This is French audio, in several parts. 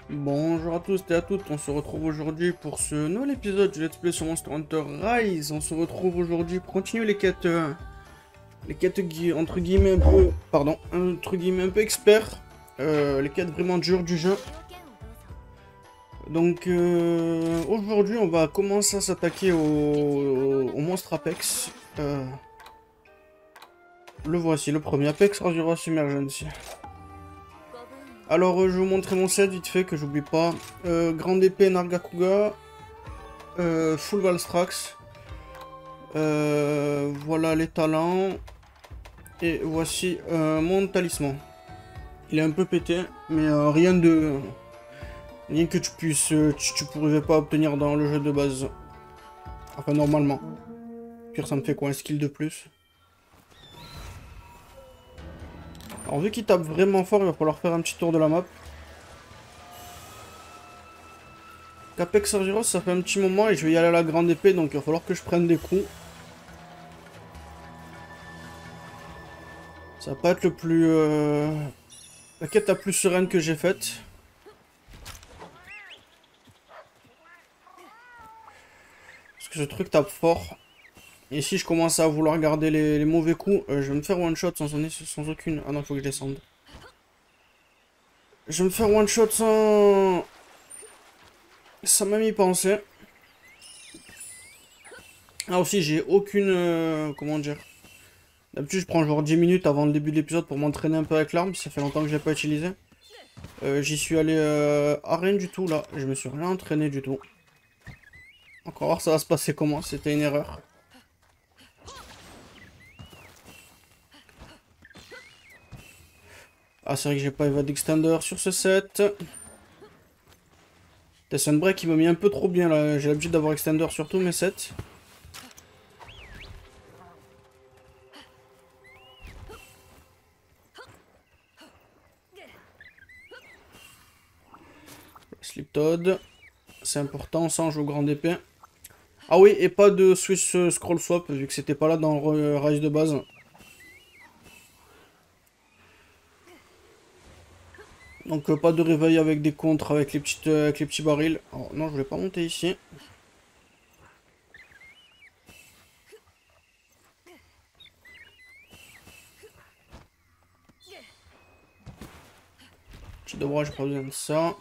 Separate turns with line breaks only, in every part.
Bonjour à tous et à toutes, on se retrouve aujourd'hui pour ce nouvel épisode du Let's Play sur Monster Hunter Rise. On se retrouve aujourd'hui pour continuer les quêtes entre guillemets un peu, pardon, entre guillemets un peu experts, les quêtes vraiment dures du jeu. Donc aujourd'hui on va commencer à s'attaquer au monstre Apex. Le voici, le premier Apex Arduous Emergency. Alors, je vais vous montrer mon set vite fait, que j'oublie pas. Grande épée Nargacuga. Full Valstrax. Voilà les talents. Et voici mon talisman. Il est un peu pété, mais rien que tu puisses... tu pourrais pas obtenir dans le jeu de base. Enfin, normalement. Pire, ça me fait quoi, un skill de plus? Alors, vu qu'il tape vraiment fort, il va falloir faire un petit tour de la map. Apex Argyros, ça fait un petit moment et je vais y aller à la grande épée, donc il va falloir que je prenne des coups. Ça va pas être le plus... la quête la plus sereine que j'ai faite. Parce que ce truc tape fort. Et si je commence à vouloir garder les mauvais coups, je vais me faire one shot sans aucune... Ah non, il faut que je descende. Je vais me faire one shot sans... Ça m'a mis penser. Ah aussi, j'ai aucune... comment dire? D'habitude, je prends genre 10 minutes avant le début de l'épisode pour m'entraîner un peu avec l'arme. Ça fait longtemps que je l'ai pas utilisé. J'y suis allé à rien du tout là. Je me suis rien entraîné du tout. Encore voir ça va se passer comment. C'était une erreur. Ah, c'est vrai que j'ai pas Evad Extender sur ce set. Sunbreak qui m'a mis un peu trop bien là. J'ai l'habitude d'avoir Extender sur tous mes sets. Slip Toad. C'est important, ça on joue grande épée. Ah oui, et pas de Switch Scroll Swap vu que c'était pas là dans Rise de base. Donc pas de réveil avec des contres avec les petits barils. Alors, non, je voulais pas monter ici. Petit de bras, j'ai pas besoin de ça.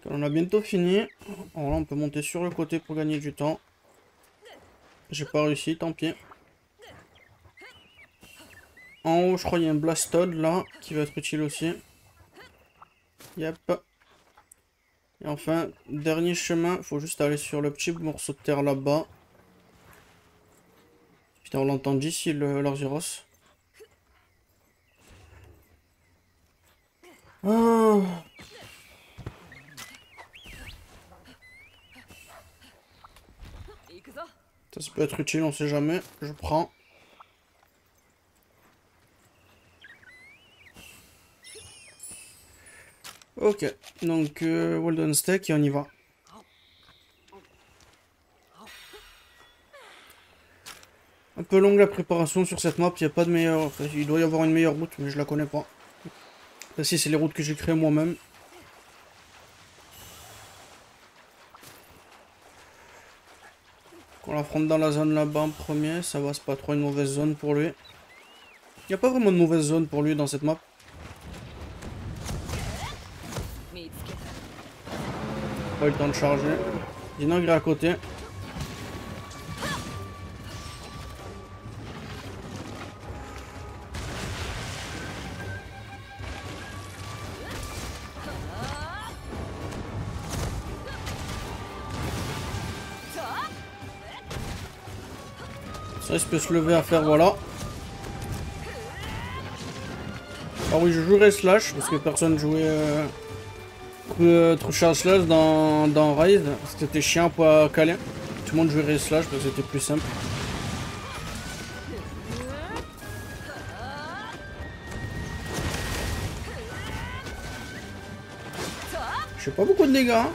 On a bientôt fini. Alors là, on peut monter sur le côté pour gagner du temps. J'ai pas réussi, tant pis. En haut, je crois qu'il y a un Blastod là, qui va être utile aussi. Yep. Et enfin, dernier chemin, faut juste aller sur le petit morceau de terre là-bas. Putain, on l'entend d'ici, l'Argyros. Oh. Ça peut être utile, on sait jamais. Je prends. Ok, donc Walden Steak et on y va. Un peu longue la préparation sur cette map, il n'y a pas de meilleure... Enfin, il doit y avoir une meilleure route, mais je la connais pas. Là, si c'est les routes que j'ai créées moi-même. On l'affronte dans la zone là-bas en premier, ça va, c'est pas trop une mauvaise zone pour lui. Il n'y a pas vraiment de mauvaise zone pour lui dans cette map. Pas eu le temps de charger. Dinogre est à côté. Ça, il peut se lever à faire, voilà. Alors oui, je jouerai Slash, parce que personne jouait True Slash dans Rise. C'était chiant pour caler. Tout le monde jouerait Slash, parce que c'était plus simple. Je fais pas beaucoup de dégâts. Hein.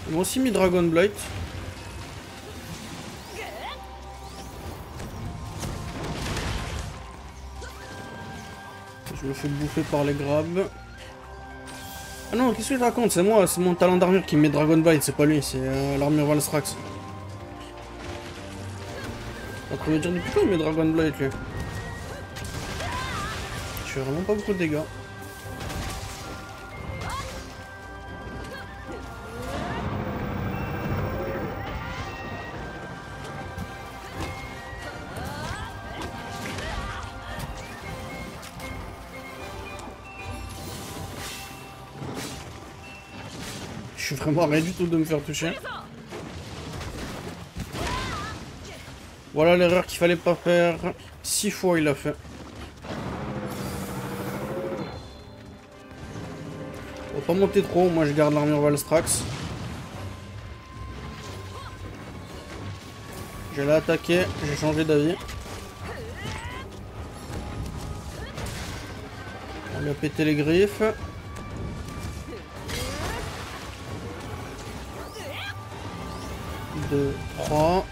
Ils m'ont aussi mis Dragon Blight. Je me fais bouffer par les grabs. Ah non, qu'est-ce que je raconte? C'est moi, c'est mon talent d'armure qui met Dragon Blight, c'est pas lui, c'est l'armure Valstrax. On va dire depuis quand il met Dragon Blight lui? Je fais vraiment pas beaucoup de dégâts. Je suis vraiment rien du tout de me faire toucher. Voilà l'erreur qu'il fallait pas faire. 6 fois il l'a fait. On va pas monter trop, moi je garde l'armure Valstrax. J'allais attaquer, j'ai changé d'avis. On lui a pété les griffes. 2, 3.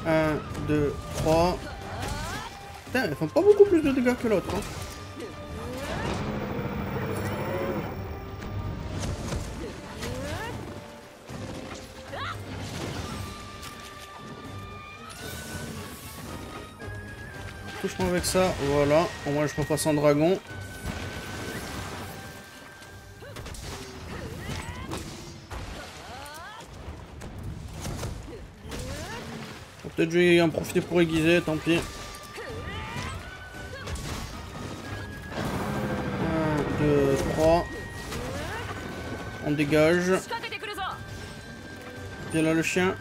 1, 2, 3. Putain, elles font pas beaucoup plus de dégâts que l'autre. Hein. Touche-moi avec ça, voilà. Au moins je repasse en dragon. Peut-être je vais en profiter pour aiguiser, tant pis. 1, 2, 3. On dégage. Viens là le chien.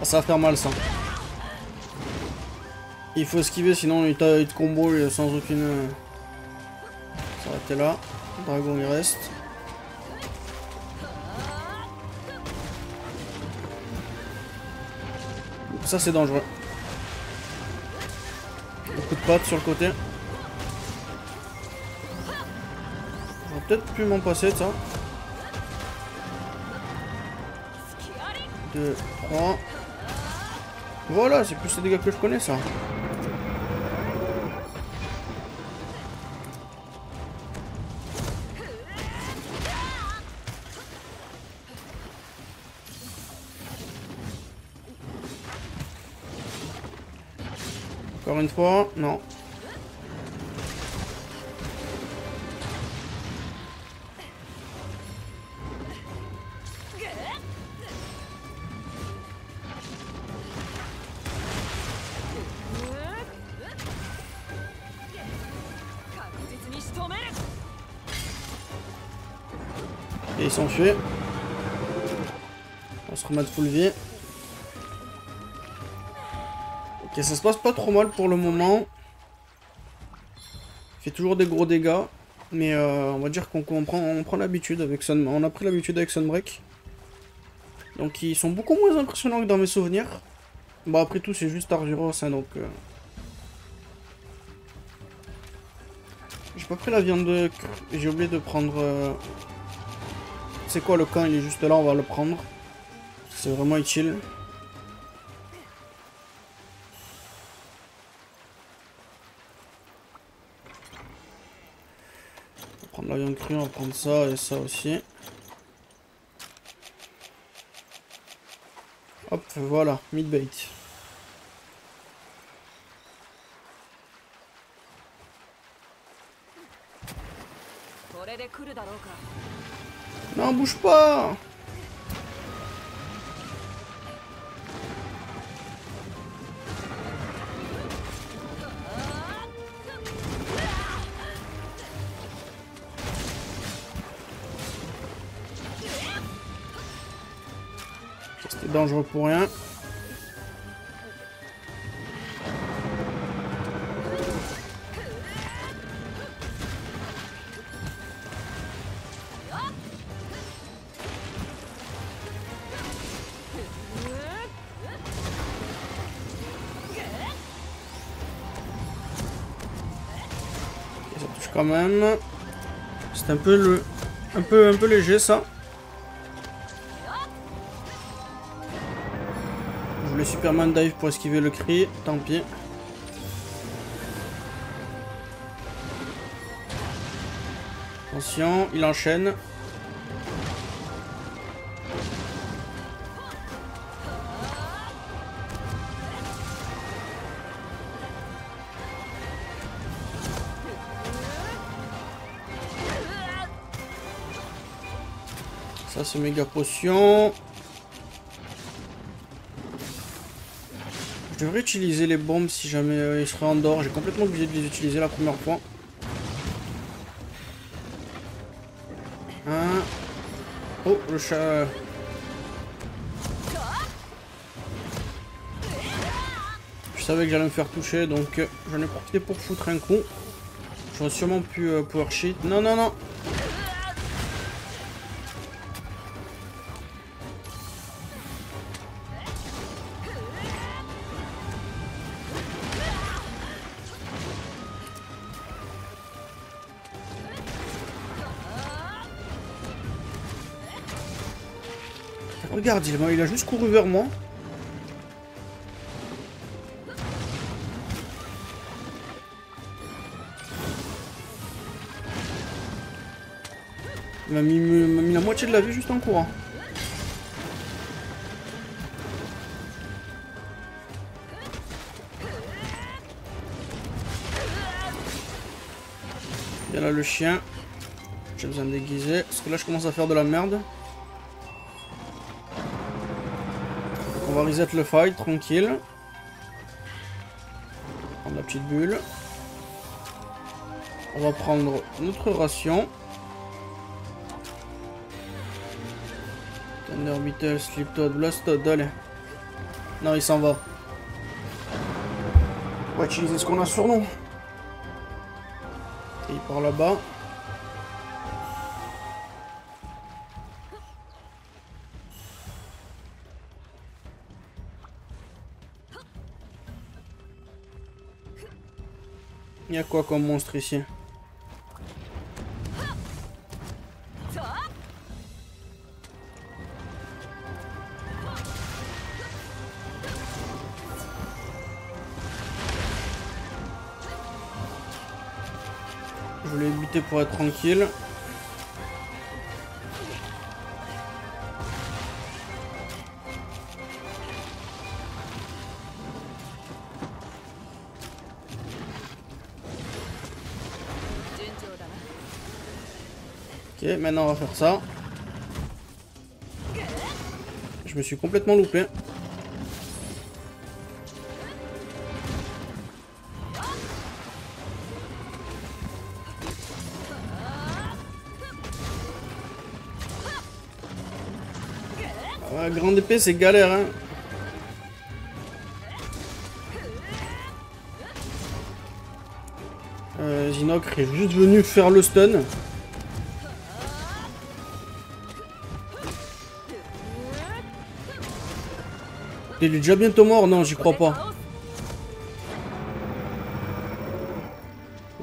Ah, ça va faire mal ça. Il faut esquiver sinon il te combo sans aucune... Ça va être là. Le dragon il reste. Ça c'est dangereux. Beaucoup de pattes sur le côté. J'aurais peut-être pu m'en passer de ça. 2, 3. Voilà, c'est plus les dégâts que je connais ça. Encore une fois, non. Et il s'enfuit. On va se remettre full vie. Ok, ça se passe pas trop mal pour le moment. Il fait toujours des gros dégâts. Mais on va dire qu'on prend l'habitude avec Sun. On a pris l'habitude avec Sunbreak. Donc ils sont beaucoup moins impressionnants que dans mes souvenirs. Bon après tout c'est juste Argyros hein, donc... J'ai pas pris la viande de... J'ai oublié de prendre... C'est quoi le camp? Il est juste là, on va le prendre. C'est vraiment utile. On va prendre la viande crue, on va prendre ça et ça aussi. Hop, voilà, meat bait. Non, bouge pas! C'était dangereux pour rien. Quand même. C'est un peu un peu léger ça. Je voulais Superman dive pour esquiver le cri, tant pis. Attention, il enchaîne. Ça c'est méga potion. Je devrais utiliser les bombes si jamais ils seraient en dehors. J'ai complètement oublié de les utiliser la première fois. Hein. Oh, le chat. Je savais que j'allais me faire toucher, donc j'en ai profité pour foutre un coup. J'aurais sûrement pu power sheet. Non, non, non. Regarde, il a juste couru vers moi. Il m'a mis la moitié de la vie juste en courant. Il y a là le chien. J'ai besoin de déguiser. Parce que là je commence à faire de la merde. On va reset le fight, tranquille. Prendre la petite bulle. On va prendre notre ration. Thunder Beetle, Sleep Toad, Blast Toad, allez. Non, il s'en va. On va utiliser ce qu'on a sur nous. Et il part là-bas. Il y a quoi comme monstre ici? Je voulais buter pour être tranquille. Ok, maintenant on va faire ça. Je me suis complètement loupé. Ah, grande épée c'est galère hein. Zinokre est juste venu faire le stun. Il est déjà bientôt mort, non, j'y crois pas.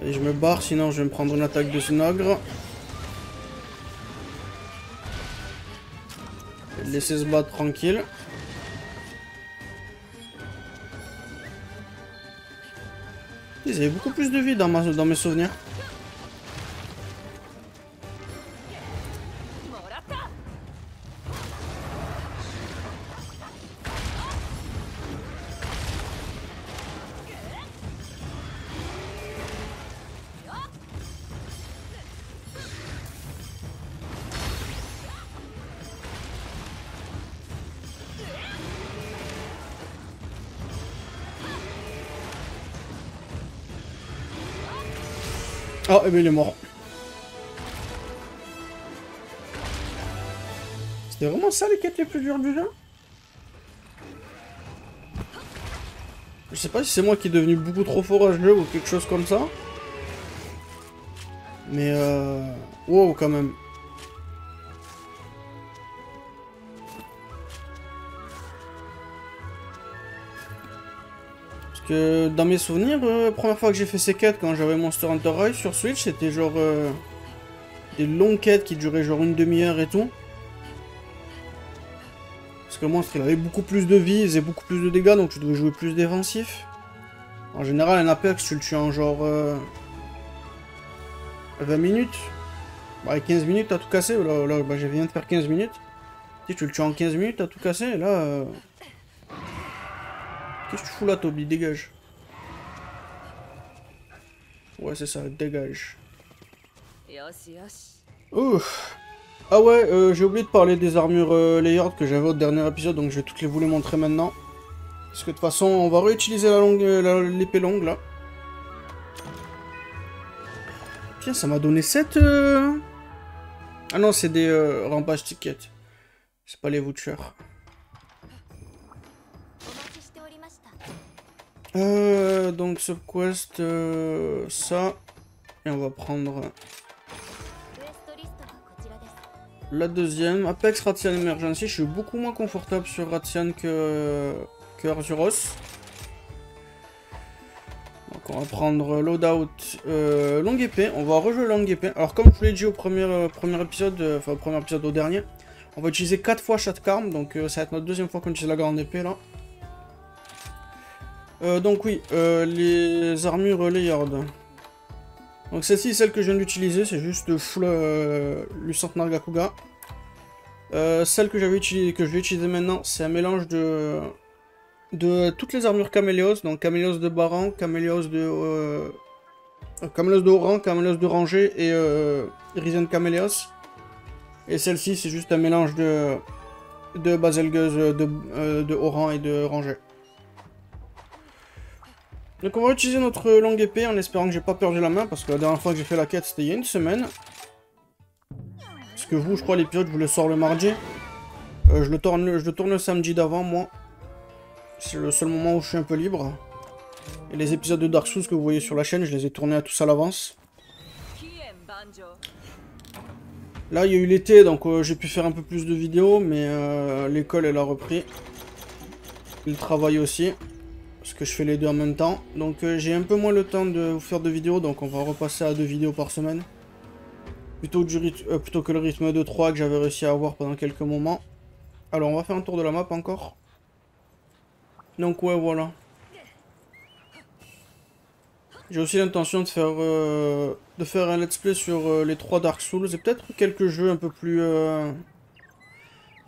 Allez, je me barre, sinon je vais me prendre une attaque de Snogre. Je vais le laisser se battre tranquille. Ils avaient beaucoup plus de vie dans mes souvenirs. Oh, et bien il est mort. C'était vraiment ça les quêtes les plus dures du jeu? Je sais pas si c'est moi qui est devenu beaucoup trop fort à ce jeu ou quelque chose comme ça. Mais wow quand même. Parce que dans mes souvenirs, première fois que j'ai fait ces quêtes quand j'avais Monster Hunter Rise sur Switch, c'était genre des longues quêtes qui duraient genre une demi-heure et tout. Parce que le monstre il avait beaucoup plus de vie, il faisait beaucoup plus de dégâts, donc tu devais jouer plus défensif. En général, un Apex, tu le tues en genre 20 minutes. Bah, 15 minutes, t'as tout cassé. Là bah, je viens de faire 15 minutes. Tu le tues en 15 minutes, t'as tout cassé. Et là. Qu'est-ce que tu fous là, Toby? Dégage. Ouais, c'est ça, dégage. Ouf. Ah ouais, j'ai oublié de parler des armures layered que j'avais au dernier épisode, donc je vais toutes les montrer maintenant. Parce que de toute façon, on va réutiliser l'épée longue là. Tiens, ça m'a donné 7. Ah non, c'est des rampages tickets. C'est pas les vouchers. Donc subquest, ça. Et on va prendre la deuxième. Apex Ratian Emergency. Je suis beaucoup moins confortable sur Ratian que Arzuros. Donc on va prendre loadout longue épée. On va rejouer longue épée. Alors comme je vous l'ai dit au premier épisode, enfin au premier épisode au dernier, on va utiliser 4 fois Shatkarm. Donc ça va être notre deuxième fois qu'on utilise la grande épée là. Donc oui, les armures layered. Donc celle-ci, celle que je viens d'utiliser, c'est juste full Lucent Nargacuga. Celle que je vais utiliser maintenant, c'est un mélange de toutes les armures Caméléos, donc Caméléos de Baran, Caméléos de Oran, Caméléos de Rangée et Risen Caméléos. Et celle-ci, c'est juste un mélange de Baselgeuse, de Oran et de Rangée. Donc on va utiliser notre longue épée en espérant que j'ai pas perdu la main, parce que la dernière fois que j'ai fait la quête, c'était il y a une semaine. Parce que vous, je crois, l'épisode, je vous le sors le mardi. Je le tourne le samedi d'avant, moi. C'est le seul moment où je suis un peu libre. Et les épisodes de Dark Souls que vous voyez sur la chaîne, je les ai tournés à tous à l'avance. Là, il y a eu l'été, donc j'ai pu faire un peu plus de vidéos, mais l'école, elle a repris. Le travail aussi. Parce que je fais les deux en même temps. Donc j'ai un peu moins le temps de vous faire de vidéos, donc on va repasser à 2 vidéos par semaine. Plutôt que le rythme de 3 que j'avais réussi à avoir pendant quelques moments. Alors on va faire un tour de la map encore. Donc ouais, voilà. J'ai aussi l'intention de faire un let's play sur les 3 Dark Souls et peut-être quelques jeux un peu plus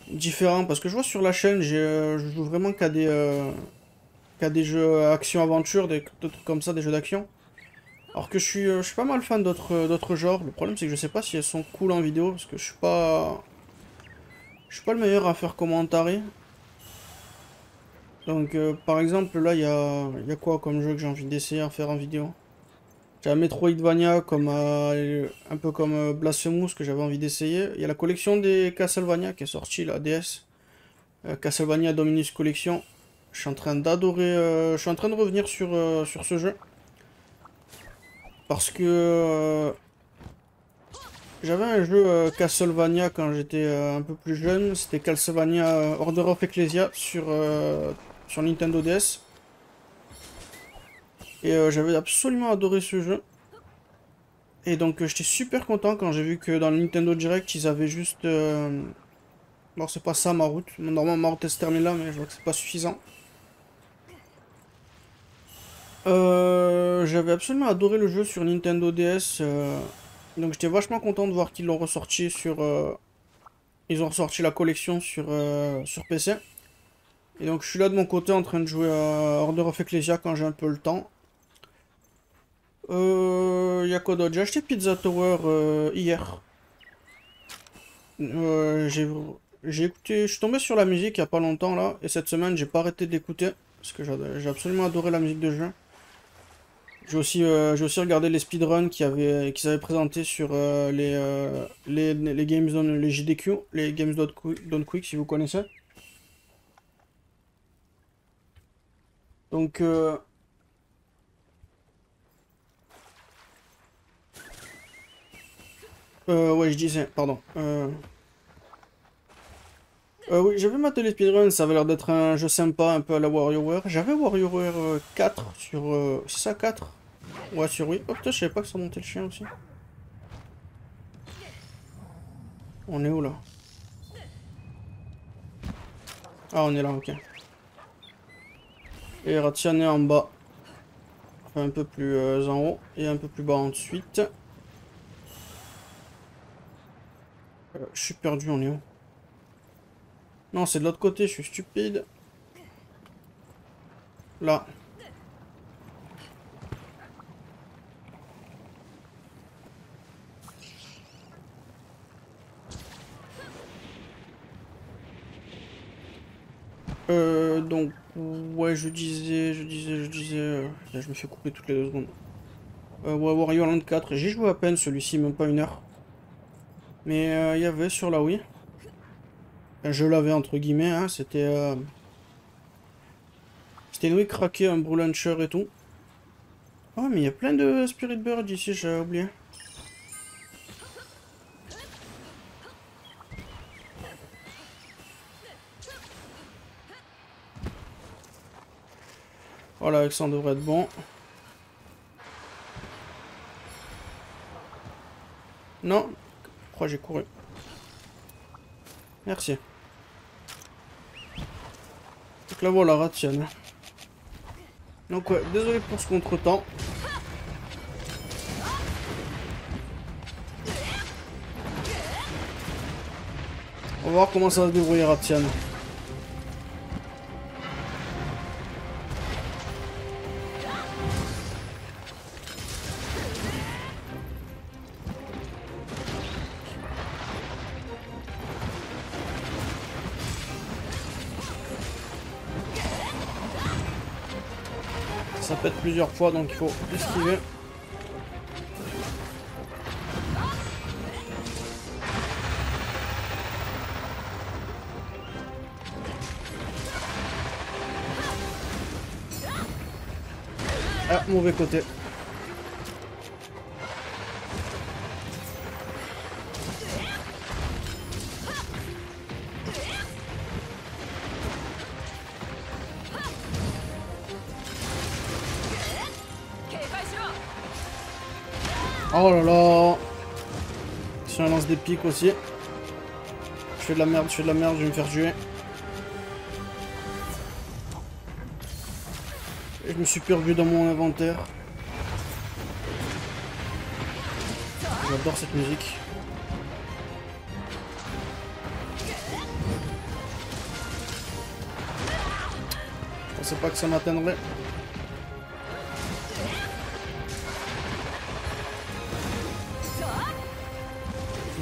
différents. Parce que je vois sur la chaîne, je joue vraiment qu'à des jeux action-aventure, des trucs comme ça, des jeux d'action. Alors que je suis pas mal fan d'autres genres. Le problème c'est que je sais pas si elles sont cool en vidéo, parce que je suis pas le meilleur à faire commentarer. Donc par exemple là il y a quoi comme jeu que j'ai envie d'essayer à faire en vidéo? J'ai un Metroidvania comme un peu comme Blasphemous que j'avais envie d'essayer. Il y a la collection des Castlevania qui est sortie, la DS. Castlevania Dominus Collection. Je suis en train d'adorer, je suis en train de revenir sur ce jeu. Parce que j'avais un jeu Castlevania quand j'étais un peu plus jeune. C'était Castlevania Order of Ecclesia sur Nintendo DS. Et j'avais absolument adoré ce jeu. Et donc j'étais super content quand j'ai vu que dans le Nintendo Direct, ils avaient juste... Bon, c'est pas ça ma route. Normalement ma route elle se termine là, mais je vois que c'est pas suffisant. J'avais absolument adoré le jeu sur Nintendo DS. Donc j'étais vachement content de voir qu'ils l'ont ressorti sur... Ils ont ressorti la collection sur PC. Et donc je suis là de mon côté en train de jouer à Order of Ecclesia quand j'ai un peu le temps. Y'a quoi d'autre? J'ai acheté Pizza Tower hier. J'ai écouté... Je suis tombé sur la musique il y a pas longtemps là. Et cette semaine j'ai pas arrêté d'écouter. Parce que j'ai absolument adoré la musique de jeu. J'ai aussi regardé les speedruns qu'ils avaient présentés sur les Games Done, les JDQ, les Games Done Quick si vous connaissez. Donc ouais je disais, pardon. Oui, j'avais maté les speedruns, ça avait l'air d'être un jeu sympa, un peu à la WarioWare. J'avais WarioWare 4 sur... c'est ça 4? Ouais, sur oui. Oh putain, je savais pas que ça montait le chien aussi. On est où là? Ah, on est là, ok. Et Ratian est en bas. Enfin, un peu plus en haut et un peu plus bas ensuite. Je suis perdu, on est où? Non, c'est de l'autre côté, je suis stupide. Là. Donc, ouais, là, je me fais couper toutes les 2 secondes. Ouais, Wario Land 4, j'ai joué à peine celui-ci, même pas 1 heure. Mais il y avait sur la Wii. Enfin, je l'avais entre guillemets, hein, c'était une Wii craquée, un Brew Launcher et tout. Oh, mais il y a plein de Spirit Bird ici, j'ai oublié. Voilà, avec ça on devrait être bon. Non, pourquoi j'ai couru? Merci. Donc là voilà, Ratian. Donc ouais, désolé pour ce contretemps. On va voir comment ça va se débrouiller Ratian. Ça pète plusieurs fois donc il faut esquiver. Ah, mauvais côté. Oh là là. Si on lance des pics aussi. Je fais de la merde, je vais me faire tuer. Et je me suis perdu dans mon inventaire. J'adore cette musique. Je pensais pas que ça m'atteindrait.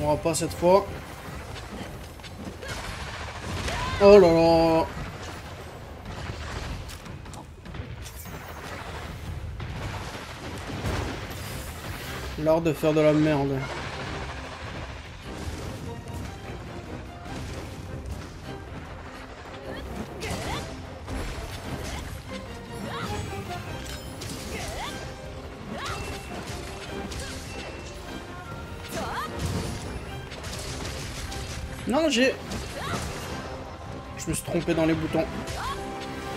On va pas cette fois. Oh là là. L'art de faire de la merde. Non, je me suis trompé dans les boutons.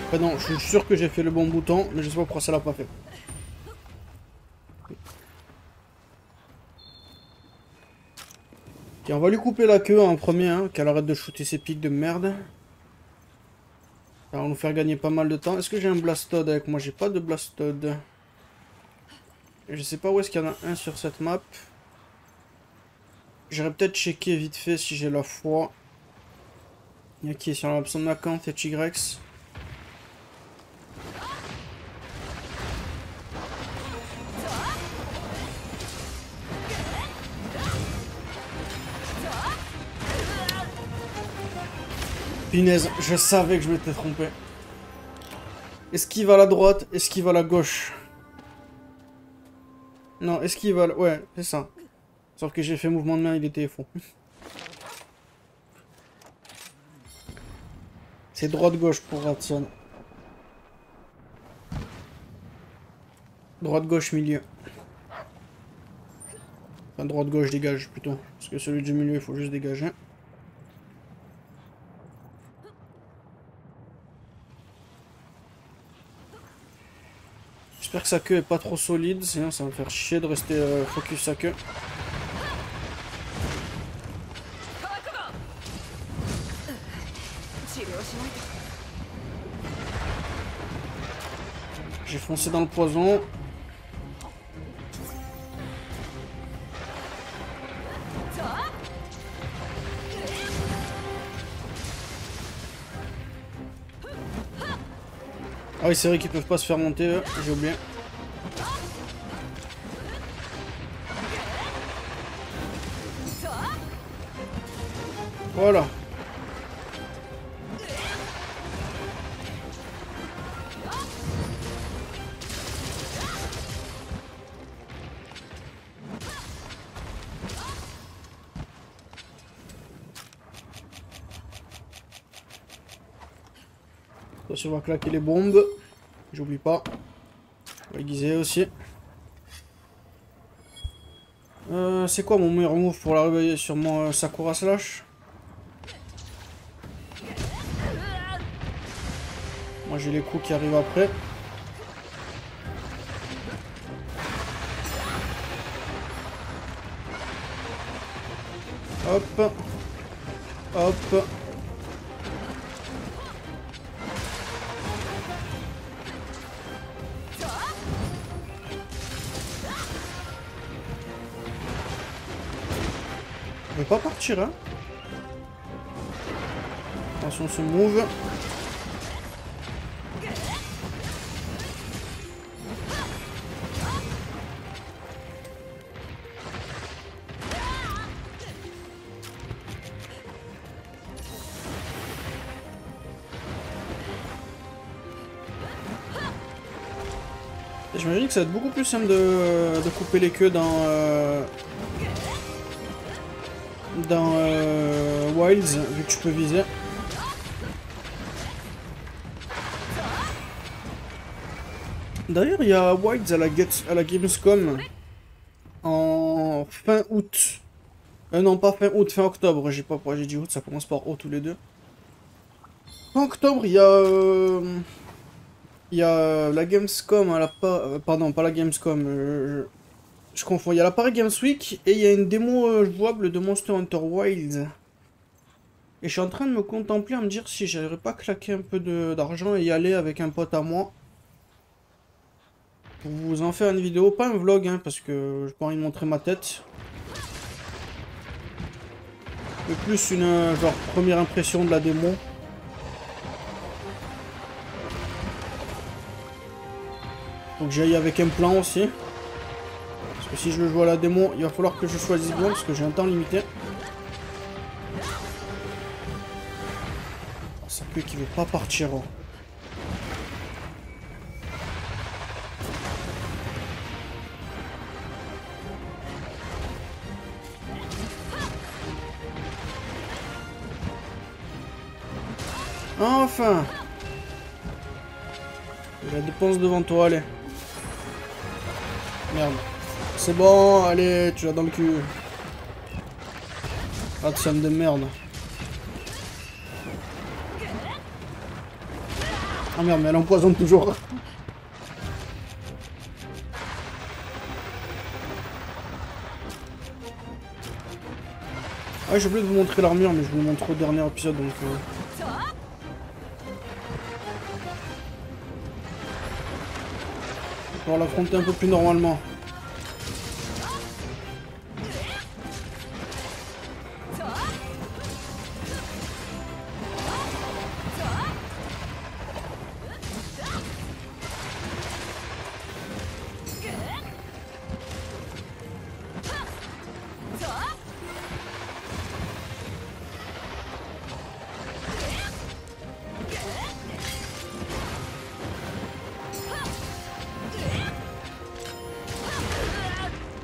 Enfin non, je suis sûr que j'ai fait le bon bouton, mais je sais pas pourquoi ça l'a pas fait. Ok, on va lui couper la queue en premier, hein, qu'elle arrête de shooter ses pics de merde. Ça va nous faire gagner pas mal de temps. Est-ce que j'ai un Blastode avec moi? J'ai pas de Blastode. Je sais pas où est-ce qu'il y en a un sur cette map. J'aurais peut-être checké vite fait si j'ai la foi. Il y a qui est sur la map? Son account et Tigrex. Punaise, je savais que je m'étais trompé. Esquive à la droite, esquive à la gauche. Non, esquive à la... Ouais, c'est ça. Sauf que j'ai fait mouvement de main, il était faux. C'est droite-gauche pour Ratian. Droite-gauche, milieu. Enfin, droite-gauche, dégage plutôt. Parce que celui du milieu, il faut juste dégager. J'espère que sa queue est pas trop solide, sinon ça va me faire chier de rester focus sa queue. J'ai foncé dans le poison. Ah oui, c'est vrai qu'ils peuvent pas se faire monter, eux. J'ai oublié. Voilà. Attention, on va claquer les bombes. J'oublie pas. On va aiguiser aussi. C'est quoi mon meilleur move pour la réveiller sur mon Sakura Slash? Moi j'ai les coups qui arrivent après. Hop. Hop. Je vais pas partir, hein. Attention, ce move. J'imagine que ça va être beaucoup plus simple de couper les queues dans Wilds, vu que tu peux viser. D'ailleurs, il y a Wilds à la Gamescom en fin août. Non, pas fin août, fin octobre. J'ai pas pourquoi j'ai dit août, ça commence par O tous les deux. Fin octobre, il y a la Gamescom à la pardon, pas la Gamescom. Je confonds. Il y a la Paris Games Week et il y a une démo jouable de Monster Hunter Wilds. Et je suis en train de me contempler à me dire si j'aimerais pas claquer un peu d'argent et y aller avec un pote à moi. Pour vous en faire une vidéo, pas un vlog, hein, parce que j'ai pas envie de montrer ma tête. Mais plus une genre première impression de la démo. Faut que j'aille avec un plan aussi. Parce que si je le joue à la démo, il va falloir que je choisisse bien parce que j'ai un temps limité. Oh, ça peut qu'il veut pas partir. Oh. Enfin! La dépense devant toi, allez. Merde. C'est bon, allez, tu l'as dans le cul. Ah, tu de merde. Ah merde, mais elle empoisonne toujours. Ah, j'ai oublié de vous montrer l'armure, mais je vous le montre au dernier épisode, donc... Pour l'affronter un peu plus normalement.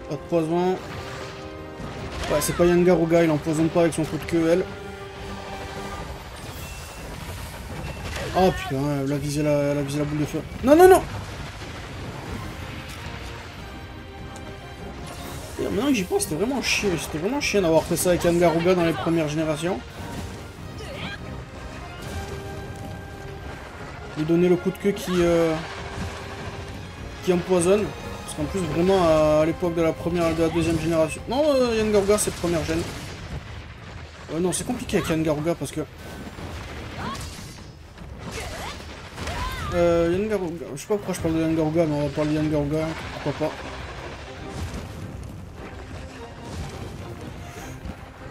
Pas de poison. Ouais, c'est pas Yangaruga, il empoisonne pas avec son coup de queue, elle. Oh putain, elle a visé la boule de feu. Non, non, non! Et maintenant que j'y pense, c'était vraiment chiant d'avoir fait ça avec Yangaruga dans les premières générations. Lui donner le coup de queue qui empoisonne. En plus, vraiment, à l'époque de la première et de la deuxième génération... Non, Yangaruga, c'est première gène. Non, c'est compliqué avec Yangaruga, parce que... Yangaruga. Je sais pas pourquoi je parle de Yangaruga, mais on va parler de Yangaruga. Pourquoi pas.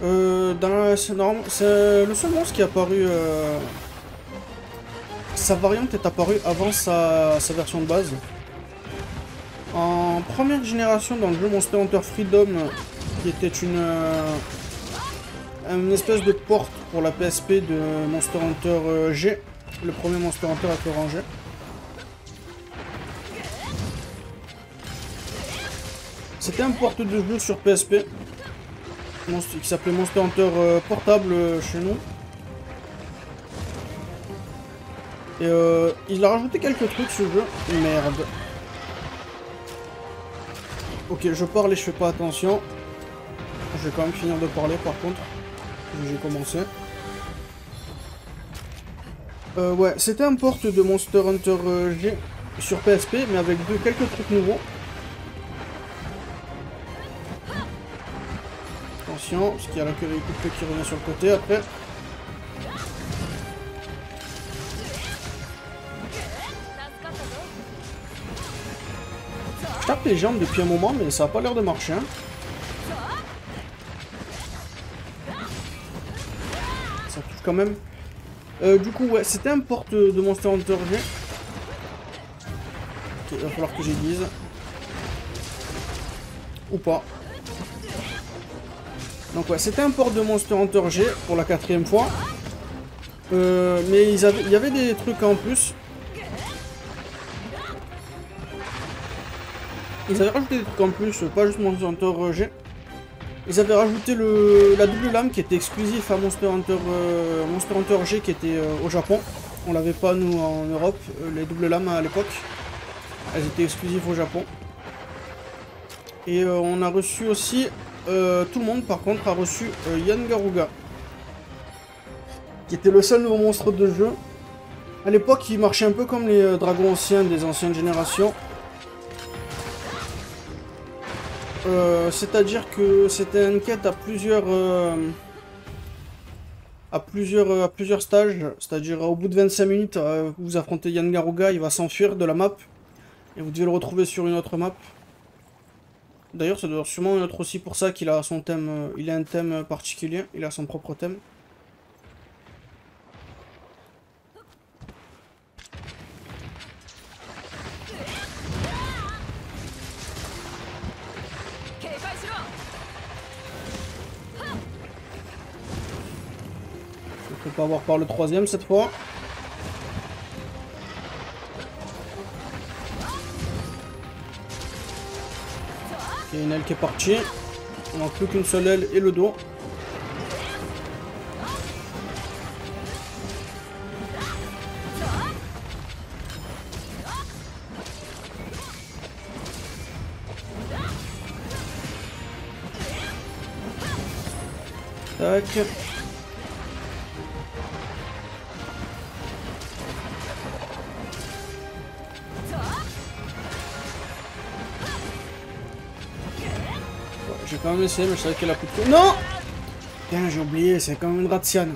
Dans la... C'est le seul monstre qui est apparu... Sa variante est apparue avant sa version de base. En première génération dans le jeu Monster Hunter Freedom, qui était une espèce de porte pour la PSP de Monster Hunter G, le premier Monster Hunter avec le rangé. C'était un porte de jeu sur PSP qui s'appelait Monster Hunter Portable chez nous. Et il a rajouté quelques trucs ce jeu. Merde. Ok, je parle et je fais pas attention. Je vais quand même finir de parler par contre. J'ai commencé. Ouais, c'était un port de Monster Hunter G sur PSP, mais avec quelques trucs nouveaux. Attention, parce qu'il y a la queue qui revient sur le côté après. Je tape les jambes depuis un moment, mais ça a pas l'air de marcher. Hein. Ça touche quand même. Du coup, ouais, c'était un port de Monster Hunter G. Ok, il va falloir que j'aiguise. Ou pas. Donc ouais, c'était un port de Monster Hunter G pour la 4e fois. Mais il y avait des trucs en plus. Ils avaient rajouté des trucs en plus, pas juste Monster Hunter G. Ils avaient rajouté la double lame qui était exclusif à Monster Hunter G qui était au Japon. On l'avait pas nous en Europe, les doubles lames à l'époque. Elles étaient exclusives au Japon. Et on a reçu aussi, tout le monde par contre a reçu Yangaruga. Qui était le seul nouveau monstre de jeu. À l'époque il marchait un peu comme les dragons anciens des anciennes générations. C'est-à-dire que c'était une quête à plusieurs stages. C'est-à-dire au bout de 25 minutes, vous affrontez Yangaruga, il va s'enfuir de la map. Et vous devez le retrouver sur une autre map. D'ailleurs, ça doit sûrement être aussi pour ça qu'il a son thème. Il a un thème particulier, il a son propre thème. Je ne peux pas avoir par le 3e cette fois. Ok, une aile qui est partie. Il ne manque plus qu'une seule aile et le dos. Tac. J'ai quand même essayé, mais je savais qu'elle a plus de... Non! Putain, j'ai oublié, c'est quand même une Ratian.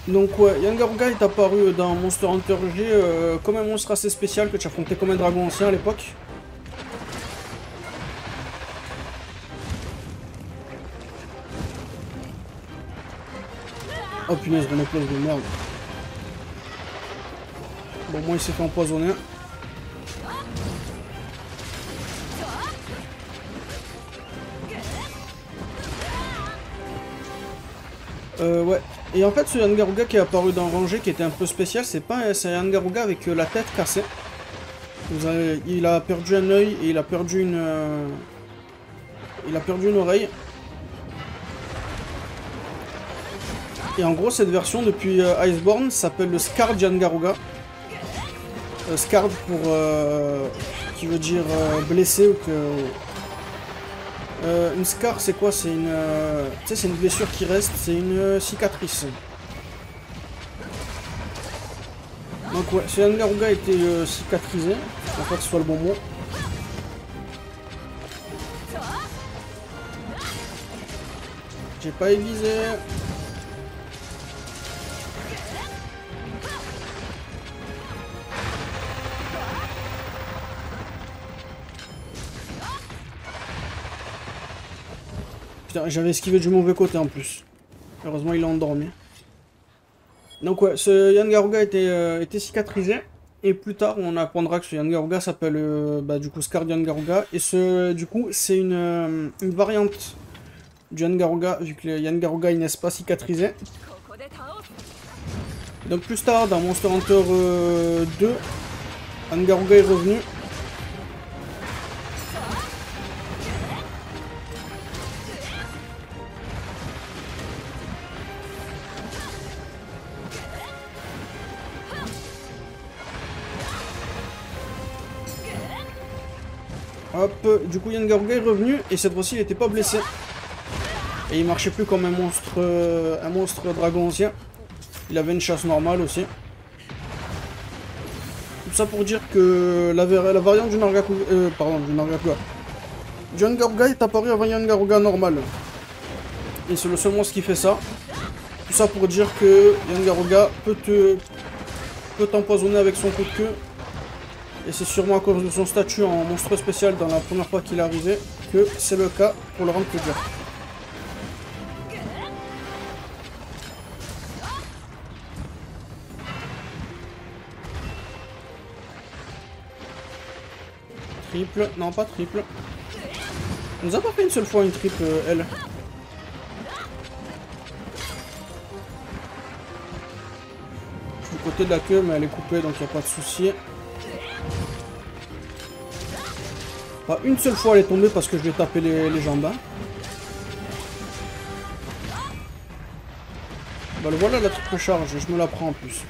Donc ouais, Yangaruga est apparu dans Monster Hunter G comme un monstre assez spécial que tu affrontais comme un dragon ancien à l'époque. Oh punaise, monoplose de merde. Bon, moi il s'est fait empoisonner. Ouais. Et en fait, ce Yangaruga qui est apparu dans Rangé, qui était un peu spécial, c'est un Yangaruga avec la tête cassée. Il a perdu un œil et il a perdu une oreille. Et en gros, cette version, depuis Iceborne, s'appelle le Scarred Yangaruga. Scarred pour... qui veut dire blessé ou que... une scar, c'est quoi? C'est une... tu sais, c'est une blessure qui reste, c'est une cicatrice. Donc ouais, ce Yangaruga a été cicatrisé. En fait, ce soit le bon mot. J'ai pas aiguisé. Putain, j'avais esquivé du mauvais côté en plus. Heureusement, il est endormi. Donc ouais, ce Yangaruga était cicatrisé. Et plus tard, on apprendra que ce Yangaruga s'appelle du coup Scar Yangaruga. Et du coup, c'est une variante du Yangaruga, vu que le Yangaruga il n'est pas cicatrisé. Donc plus tard, dans Monster Hunter 2, Yangaruga est revenu. Hop, du coup Yangaruga est revenu et cette fois-ci il n'était pas blessé. Et il marchait plus comme un monstre dragon ancien. Il avait une chasse normale aussi. Tout ça pour dire que la variante du Yangaruga est apparu avant Yangaruga normal. Et c'est le seul monstre qui fait ça. Tout ça pour dire que Yangaruga peut t'empoisonner avec son coup de queue. Et c'est sûrement à cause de son statut en monstre spécial dans la première fois qu'il est arrivé que c'est le cas pour le rendre plus dur. Triple, non pas triple. On nous a pas fait une seule fois une triple, elle. Je suis du côté de la queue, mais elle est coupée donc il n'y a pas de souci. Pas une seule fois elle est tombée parce que je lui ai tapé les jambes. Hein. Bah le voilà la triple charge, je me la prends en plus.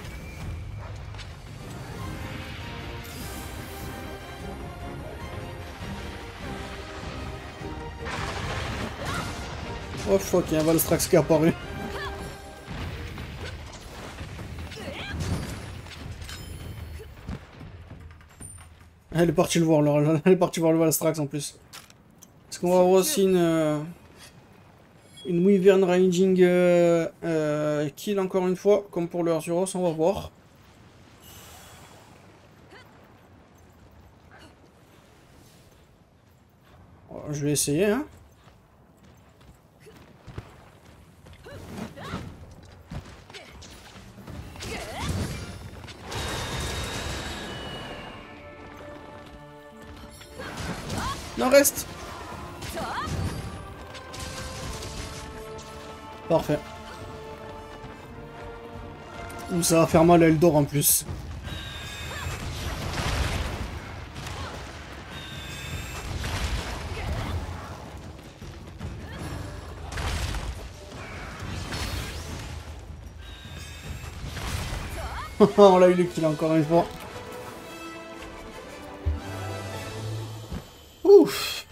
Oh fuck, il y a un Valstrax qui est apparu. Elle est partie le voir, elle est partie voir le Valstrax en plus. Est-ce qu'on va avoir aussi une Wyvern Riding kill encore une fois, comme pour le Arzuros, on va voir. Je vais essayer, hein. Non, reste. Parfait. Ouh, ça va faire mal à Eldor en plus. On l'a eu le kill encore une fois. Ouf.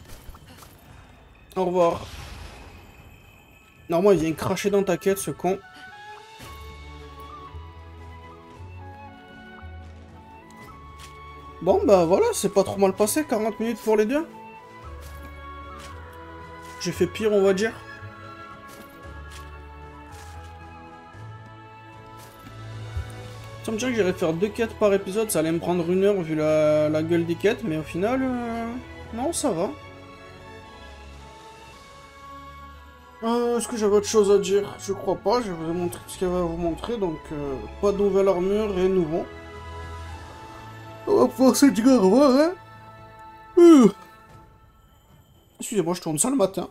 Au revoir. Normalement il vient cracher dans ta quête ce con. Bon bah voilà, c'est pas trop mal passé, 40 minutes pour les deux. J'ai fait pire on va dire. Ça me dirait que j'irais faire 2 quêtes par épisode, ça allait me prendre 1 heure vu la gueule des quêtes, mais au final, non ça va. Est-ce que j'avais autre chose à dire? Je crois pas, je vous ai montré tout ce qu'il y avait à vous montrer, donc pas de nouvelle armure, rien de nouveau. On va pouvoir se dire au revoir, hein. Excusez-moi, je tourne ça le matin.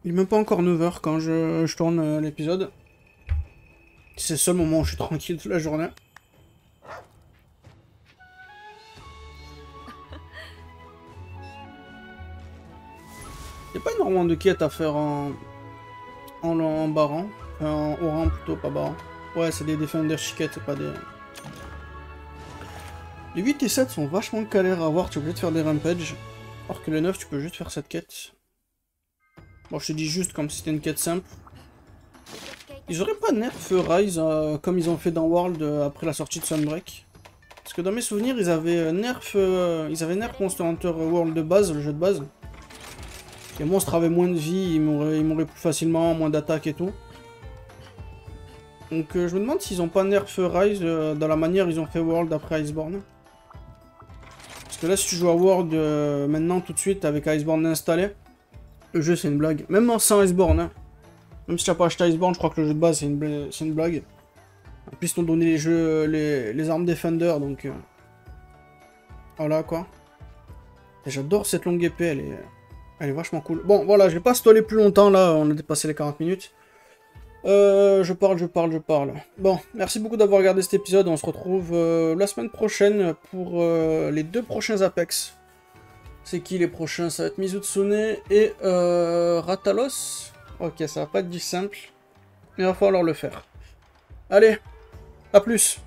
Il est même pas encore 9 h quand je tourne l'épisode. C'est le seul moment où je suis tranquille toute la journée. Il n'y a pas énormément de quêtes à faire en baran. Enfin, en rang plutôt, pas baran. Ouais, c'est des Defender Chiquettes, c'est pas des... Les 8 et 7 sont vachement galères à avoir, tu es obligé de faire des rampages. Alors que les 9, tu peux juste faire cette quête. Bon, je te dis juste comme si c'était une quête simple. Ils auraient pas nerf Rise comme ils ont fait dans World après la sortie de Sunbreak. Parce que dans mes souvenirs, ils avaient nerf Monster Hunter World de base, le jeu de base. Les monstres avaient moins de vie, ils mourraient plus facilement, moins d'attaque et tout. Donc je me demande s'ils ont pas nerf Rise dans la manière ils ont fait World après Iceborne. Parce que là si tu joues à World maintenant tout de suite avec Iceborne installé, le jeu c'est une blague. Même sans Iceborne, hein. Même si tu n'as pas acheté Iceborne, je crois que le jeu de base c'est une blague. En plus ils t'ont donné les armes Defender, donc... Voilà quoi. J'adore cette longue épée, elle est vachement cool. Bon voilà, je vais pas stoller plus longtemps là, on a dépassé les 40 minutes. Je parle. Bon, merci beaucoup d'avoir regardé cet épisode. On se retrouve la semaine prochaine pour les 2 prochains Apex. C'est qui les prochains? Ça va être Mizutsune et Ratalos. Ok, ça va pas être du simple. Mais il va falloir le faire. Allez, à plus!